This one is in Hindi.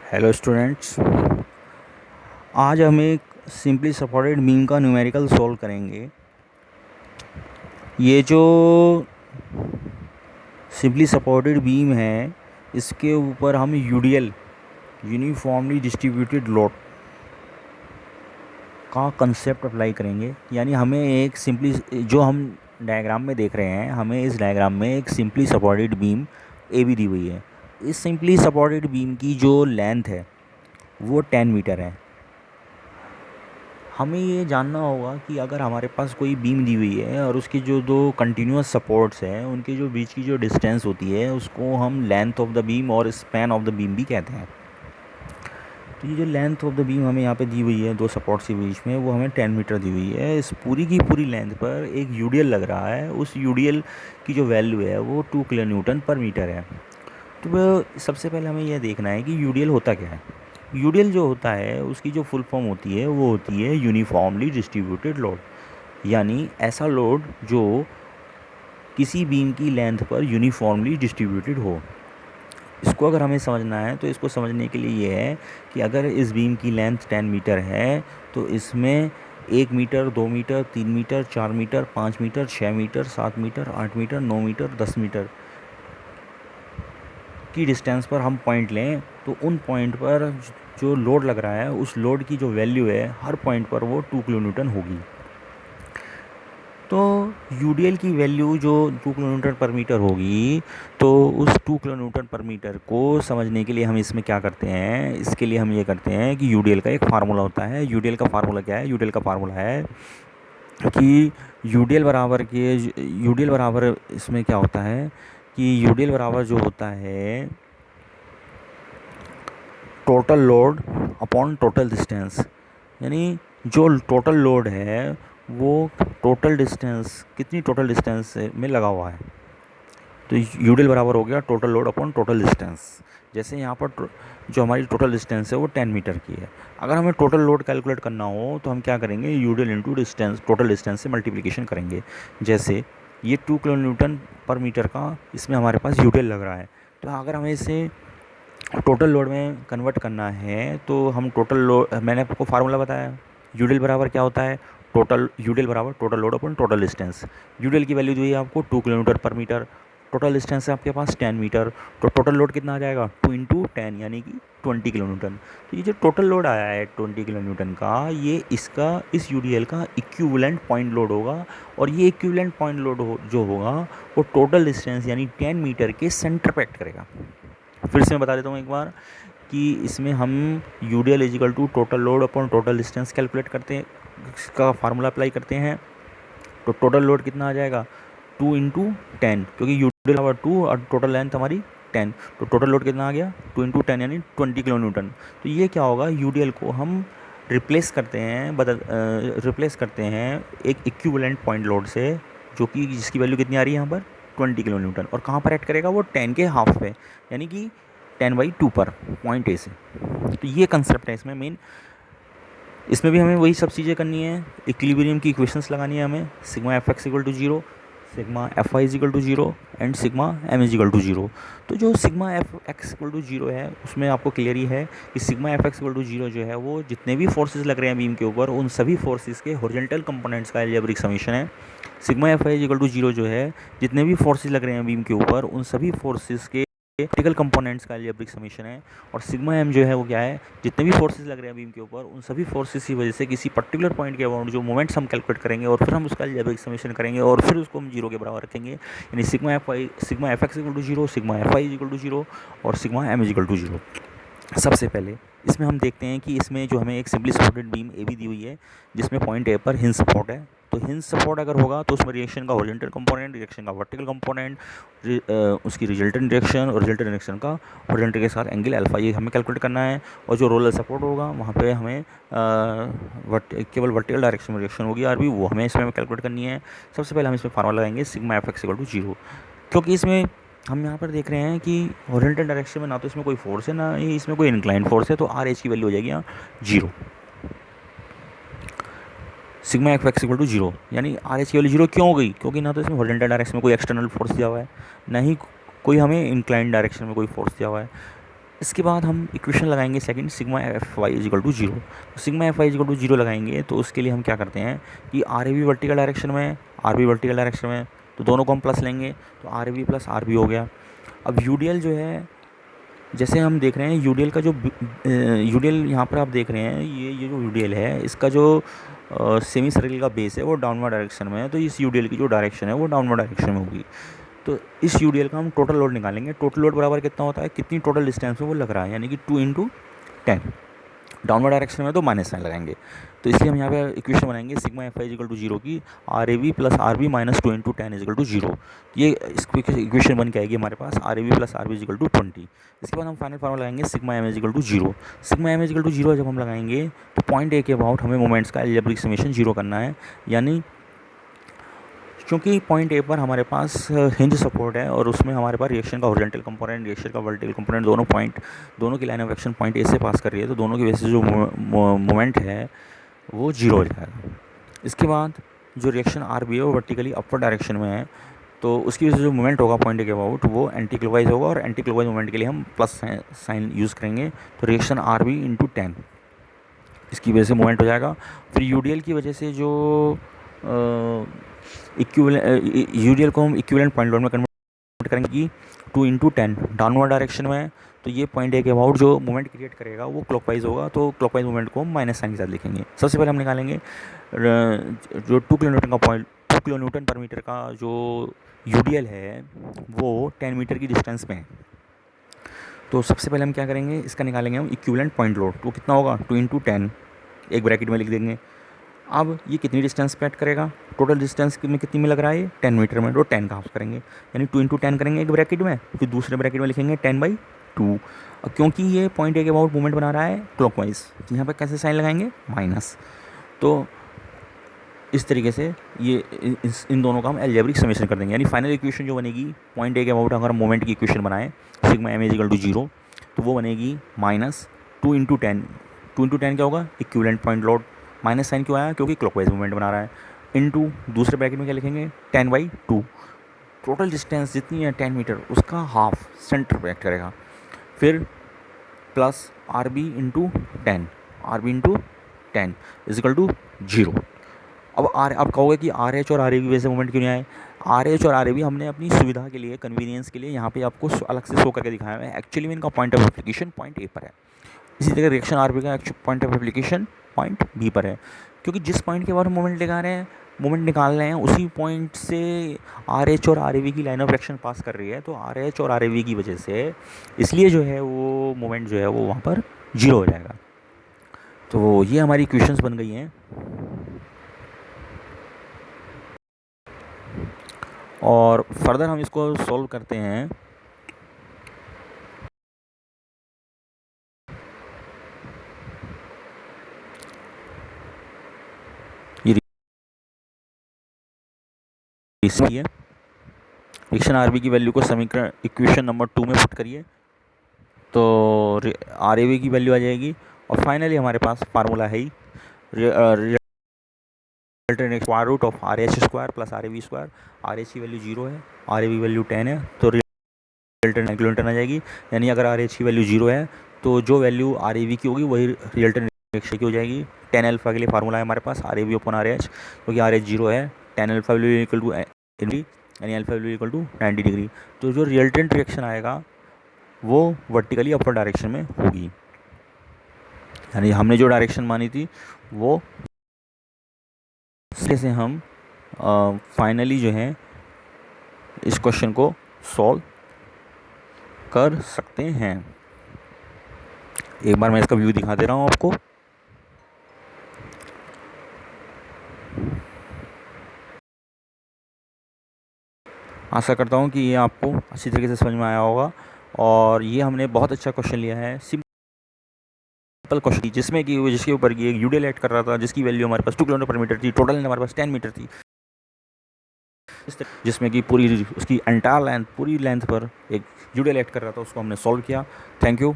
Hello students. आज हम एक सिंपली सपोर्टेड बीम का न्यूमेरिकल सॉल्व करेंगे। ये जो सिंपली सपोर्टेड बीम है, इसके ऊपर हम यूडीएल यूनिफॉर्मली डिस्ट्रीब्यूटेड लोड का कंसेप्ट अप्लाई करेंगे। यानी हमें एक सिंपली, जो हम डायग्राम में देख रहे हैं, हमें इस डायग्राम में एक simply supported beam A be the हुई है। इस सिंपली सपोर्टेड बीम की जो लेंथ है वो 10 मीटर है। हमें ये जानना होगा कि अगर हमारे पास कोई बीम दी हुई है और उसकी जो दो कंटिन्यूस सपोर्ट्स हैं, उनके जो बीच की जो डिस्टेंस होती है उसको हम लेंथ ऑफ द बीम और स्पैन ऑफ द बीम भी कहते हैं। तो ये जो लेंथ ऑफ द बीम हमें यहाँ पे दी हुई है दो सपोर्ट्स के बीच में, वो हमें 10 मीटर दी हुई है। इस पूरी की पूरी लेंथ पर एक यूडीएल लग रहा है। उस यूडीएल की जो वैल्यू है वो 2 किलो न्यूटन पर मीटर है। तो सबसे पहले हमें यह देखना है कि यूडीएल होता क्या है। यूडीएल जो होता है उसकी जो फुल फॉर्म होती है वो होती है यूनिफॉर्मली डिस्ट्रीब्यूटेड लोड। यानी ऐसा लोड जो किसी बीम की लेंथ पर यूनिफॉर्मली डिस्ट्रीब्यूटेड हो। इसको अगर हमें समझना है तो इसको समझने के लिए ये है कि अगर इस बीम की लेंथ 10 मीटर है तो इसमें 1 metre, 2 metre, 3 metre, 4 metre, 5 metre, 6 metre, 7 metre, 8 metre, 9 metre, 10 metre की डिस्टेंस पर हम पॉइंट लें तो उन पॉइंट पर जो लोड लग रहा है उस लोड की जो वैल्यू है हर पॉइंट पर वो 2 किलो न्यूटन होगी। तो यूडीएल की वैल्यू जो 2 किलो न्यूटन पर मीटर होगी, तो उस 2 किलो न्यूटन पर मीटर को समझने के लिए हम इसमें क्या करते हैं, इसके लिए हम ये करते हैं कि यूडीएल का एक फार्मूला होता है। यूडीएल का फार्मूला क्या है? यूडीएल का फार्मूला है कि यूडीएल बराबर इसमें क्या होता है कि यूडीएल बराबर जो होता है total load upon total distance. यानी जो टोटल लोड है वो टोटल डिस्टेंस, कितनी टोटल डिस्टेंस में लगा हुआ है, तो यूडीएल बराबर हो गया total load upon total distance. जैसे यहाँ पर जो हमारी टोटल डिस्टेंस है वो 10 मीटर की है। अगर हमें टोटल लोड कैलकुलेट करना हो तो हम क्या करेंगे, UDL into distance, total distance से मल्टीप्लिकेशन करेंगे। जैसे ये 2 किलो न्यूटन पर मीटर का इसमें हमारे पास यूडीएल लग रहा है, तो अगर हमें इसे टोटल लोड में कन्वर्ट करना है तो हम टोटल लोड, मैंने आपको फार्मूला बताया, यूडीएल बराबर क्या होता है, टोटल यूडीएल बराबर टोटल लोड अपन टोटल डिस्टेंस। यूडीएल की वैल्यू दी है आपको 2 किलोमीटर पर मीटर, टोटल डिस्टेंस है आपके पास 10 मीटर, तो टोटल लोड कितना आ जाएगा 2 इंटू 10 यानी कि 20 किलो न्यूटन। तो ये जो टोटल लोड आया है 20 किलो न्यूटन का, ये इसका इस यूडीएल का इक्विवेलेंट पॉइंट लोड होगा। और ये इक्विवेलेंट पॉइंट लोड जो होगा वो टोटल डिस्टेंस यानी 10 मीटर के सेंटर पे एक्ट करेगा। फिर से मैं बता देता हूँ एक बार कि इसमें हम UDL is equal to total load upon total distance calculate करते हैं, इसका फार्मूला अप्लाई करते हैं। तो टोटल लोड कितना आ जाएगा 2 इंटू 10, क्योंकि यूडीएल हमारा 2 और टोटल लेंथ हमारी 10, तो टोटल लोड कितना आ गया 2 इंटू 10 यानी 20 किलो न्यूटन। तो ये क्या होगा, यूडीएल को हम रिप्लेस करते हैं, रिप्लेस करते हैं एक इक्विवेलेंट पॉइंट लोड से, जो कि जिसकी वैल्यू कितनी आ रही है यहाँ पर 20 किलो न्यूटन। और कहाँ पर एक्ट करेगा वो 10 के हाफ पे, यानी कि 10/2 पर पॉइंट ए से। तो ये कंसेप्ट है इसमें मेन। इसमें भी हमें वही सब चीज़ें करनी है, इक्विलिब्रियम की इक्वेशंस लगानी है हमें, sigma F X equal to 0, sigma F I equal to 0 and sigma M is equal to 0। तो जो sigma F X equal to 0 है उसमें आपको क्लियर ही है कि sigma F X equal to 0 जो है वो जितने भी फोर्सेस लग रहे हैं बीम के ऊपर उन सभी फोर्सेस के हॉरिजॉन्टल कंपोनेंट्स का अलजेब्रिक समीशन है। Sigma F I equal to 0 जो है जितने भी फोर्सेस लग रहे हैं बीम के ऊपर उन सभी फोर्सेस के वर्टिकल कंपोनेंट्स का अलजेब्रिक समीशन है। और सिग्मा एम जो है वो क्या है, जितने भी फोर्सेस लग रहे हैं बीम के ऊपर उन सभी फोर्सेस की वजह से किसी पर्टिकुलर पॉइंट के अबाउट जो मोमेंट्स हम कैलकुलेट करेंगे और फिर हम उसका अलजेब्रिक समीशन करेंगे और फिर उसको हम 0 के बराबर रखेंगे। यानी sigma F X equal to 0, sigma F Y equal to 0 और सिग्मा एम इक्वल टू 0। सबसे पहले इसमें हम देखते हैं कि इसमें जो हमें एक simply supported beam A be the हुई है जिसमें पॉइंट ए पर हिंज सपोर्ट है। तो हिंज सपोर्ट अगर होगा तो उसमें रिएक्शन का हॉरिजॉन्टल कंपोनेंट, रिएक्शन का वर्टिकल कंपोनेंट, उसकी रिजल्टेंट रिएक्शन और रिजल्टेंट रिएक्शन का हॉरिजॉन्टल के साथ एंगल अल्फा, ये हमें कैलकुलेट करना है। और जो रोलर सपोर्ट होगा वहाँ पे हमें केवल वर्टिकल डायरेक्शन में रिएक्शन होगी आर भी, वो हमें इसमें कैलकुलेट करनी है। सबसे पहले हम इसमें फार्मूला लगाएंगे sigma F X equal to 0, क्योंकि इसमें हम यहाँ पर देख रहे हैं कि हॉरिजॉन्टल डायरेक्शन में ना तो इसमें कोई फोर्स है ना ही इसमें कोई इंक्लाइंड फोर्स है, तो आर एच की वैल्यू हो जाएगी यहाँ 0। Sigma F X equal to 0 यानी आर एच की वैल्यू 0 क्यों हो गई, क्योंकि ना तो इसमें हॉरिजॉन्टल डायरेक्शन में कोई एक्सटर्नल फोर्स दिया हुआ है, ना ही कोई हमें इंक्लाइंड डायरेक्शन में कोई फोर्स दिया हुआ है। इसके बाद हम इक्वेशन लगाएंगे second, sigma F Y is equal to zero. Sigma F Y is equal to zero लगाएंगे तो उसके लिए हम क्या करते हैं कि आर ए भी वर्टिकल डायरेक्शन में है, आर बी वर्टिकल डायरेक्शन में, तो दोनों को हम प्लस लेंगे, तो R A B plus R B हो गया। अब यू डी एल जो है, जैसे हम देख रहे हैं यू डी एल का जो यू डी एल यहाँ पर आप देख रहे हैं, ये जो यू डी एल है इसका जो सेमी सर्कल का बेस है वो डाउनवर्ड डायरेक्शन में है, तो इस यू डी एल की जो डायरेक्शन है वो डाउनवर्ड डायरेक्शन में होगी। तो इस यू डी एल का हम टोटल लोड निकालेंगे। टोटल लोड बराबर कितना होता है, कितनी टोटल डिस्टेंस में वो लग रहा है, यानी कि 2 × 10। डाउनवर्ड डायरेक्शन में तो माइनस साइन लगाएंगे, तो इसलिए हम यहाँ पे इक्वेशन बनाएंगे sigma F I equal to zero की R A B plus R B minus 2 × 10 is equal to zero. ये इक्वेशन बन के आएगी हमारे पास R A B plus R B equal to 20। इसके बाद हम फाइनल फार्मूला लगाएंगे sigma M is equal to zero. Sigma M is equal to zero जब हम लगाएंगे तो पॉइंट ए के अबाउट हमें मोमेंट्स का अलजेब्रिक समेशन जीरो करना है, यानी क्योंकि पॉइंट ए पर हमारे पास हिंज सपोर्ट है और उसमें हमारे पास रिएक्शन का हॉरिजॉन्टल कंपोनेंट, रिएक्शन का वर्टिकल कंपोनेंट, दोनों की line of action point A से पास कर रही है, तो दोनों की वजह से जो मोमेंट है वो जीरो हो जाएगा। इसके बाद जो रिएक्शन आर बी है वो वर्टिकली अपवर्ड डायरेक्शन में है, तो उसकी वजह से जो मोमेंट होगा पॉइंट ए के अबाउट वो एंटी क्लॉकवाइज होगा, और एंटी क्लॉकवाइज मोमेंट के लिए हम प्लस साइन यूज़ करेंगे, तो रिएक्शन आर बी इंटू 10 इसकी वजह से मोमेंट हो जाएगा। फिर यू डी एल की वजह से जो यू डी एल को हम इक्विवेलेंट पॉइंट लोड में कन्वर्ट करेंगे कि 2 × 10 डाउनवर्ड डायरेक्शन में है, तो ये पॉइंट ए के अबाउट जो मोमेंट क्रिएट करेगा वो क्लॉकवाइज होगा, तो क्लॉकवाइज मोमेंट को हम माइनस साइन के साथ लिखेंगे। सबसे पहले हम निकालेंगे जो 2 किलोन्यूटन का पॉइंट, 2 किलोन्यूटन पर मीटर का जो यू डी एल है वो 10 मीटर की डिस्टेंस में है। तो सबसे पहले हम क्या करेंगे, इसका निकालेंगे हम इक्विवेलेंट पॉइंट लोड, तो कितना होगा 2 × 10 एक ब्रैकेट में लिख देंगे। अब ये कितनी डिस्टेंस पे ऐड करेगा, टोटल डिस्टेंस में कितनी में लग रहा है, 10 मीटर में, तो 10 का हाफ करेंगे, यानी 2 × 10 करेंगे एक ब्रैकेट में, फिर दूसरे ब्रैकेट में लिखेंगे 10/2। अब क्योंकि ये पॉइंट ए के अबाउट मूवमेंट बना रहा है क्लॉकवाइज, तो यहाँ पे कैसे साइन लगाएंगे, माइनस। तो इस तरीके से ये इन दोनों का हम अलजेब्रिक समेशन कर देंगे, यानी फाइनल इक्वेशन जो बनेगी पॉइंट ए के अबाउट अगर मोमेंट की इक्वेशन बनाएं sigma M is equal to zero, तो वो बनेगी माइनस 2 × 10। 2 × 10 क्या होगा, equivalent point load, minus sign क्यों आया, क्योंकि क्लॉकवाइज मूवमेंट बना रहा है, इनटू दूसरे ब्रैकेट में क्या लिखेंगे 10/2। टोटल डिस्टेंस जितनी है 10 मीटर उसका हाफ सेंटर पे एक्ट करेगा, फिर plus R B into 10, R B into 10 is equal to zero. अब कहोगे कि आर एच और आर ए बी वजह से मूवमेंट क्यों नहीं आए, आर एच और आर ए बी हमने अपनी सुविधा के लिए, कन्वीनियंस के लिए यहाँ पे आपको अलग से शो करके दिखाया है, एक्चुअली में इनका point of application point A पर है। इसी तरह रिएक्शन आर बी का point of application point B पर है, क्योंकि जिस पॉइंट के बाद हम मोमेंट लगा रहे हैं, मोमेंट निकाल रहे हैं, उसी पॉइंट से आर एच और आर ए बी की लाइन ऑफ एक्शन पास कर रही है, तो आर एच और आर ए बी की वजह से इसलिए जो है वो मोमेंट जो है वो वहाँ पर जीरो हो जाएगा। तो ये हमारी इक्वेशंस बन गई हैं, और फर्दर हम इसको सॉल्व करते हैं। ये है रिएक्शन आर बी की वैल्यू को समीकरण इक्वेशन नंबर 2 में पुट करिए, तो आर ए बी की वैल्यू आ जाएगी, और फाइनली हमारे पास फार्मूला है ही square root of R H square plus R A B square. R H की वैल्यू 0 है, आर ए बी वैल्यू 10 है, तो रिजल्टेंट किलोमीटर आ जाएगी, यानी अगर आर एच की वैल्यू 0 है तो जो वैल्यू आर ए बी की होगी वही रिजल्टेंट रिएक्शन की हो जाएगी। 10 अल्फा के लिए फार्मूला है हमारे पास R A B upon R H, क्योंकि आर एच 0 है, 10 अल्फा वैल्यू इक्वल टू यानी alpha value equal to 90 degree. तो जो रिजल्टेंट रिएक्शन आएगा वो वर्टिकली अपर डायरेक्शन में होगी, यानी हमने जो डायरेक्शन मानी थी वो से हम फाइनली जो है इस क्वेश्चन को सॉल्व कर सकते हैं। एक बार मैं इसका व्यू दिखा दे रहा हूँ आपको। आशा करता हूँ कि ये आपको अच्छी तरीके से समझ में आया होगा, और ये हमने बहुत अच्छा क्वेश्चन लिया है, सिंपल क्वेश्चन जिसमें कि जिसके ऊपर ये एक यूडियल ऐड कर रहा था, जिसकी वैल्यू हमारे पास 2 किलोमीटर पर मीटर थी, टोटल हमारे पास 10 मीटर थी, जिसमें कि पूरी उसकी एंटायर लेंथ, पूरी लेंथ पर एक यूडियल ऐड कर रहा था, उसको हमने सॉल्व किया। Thank you.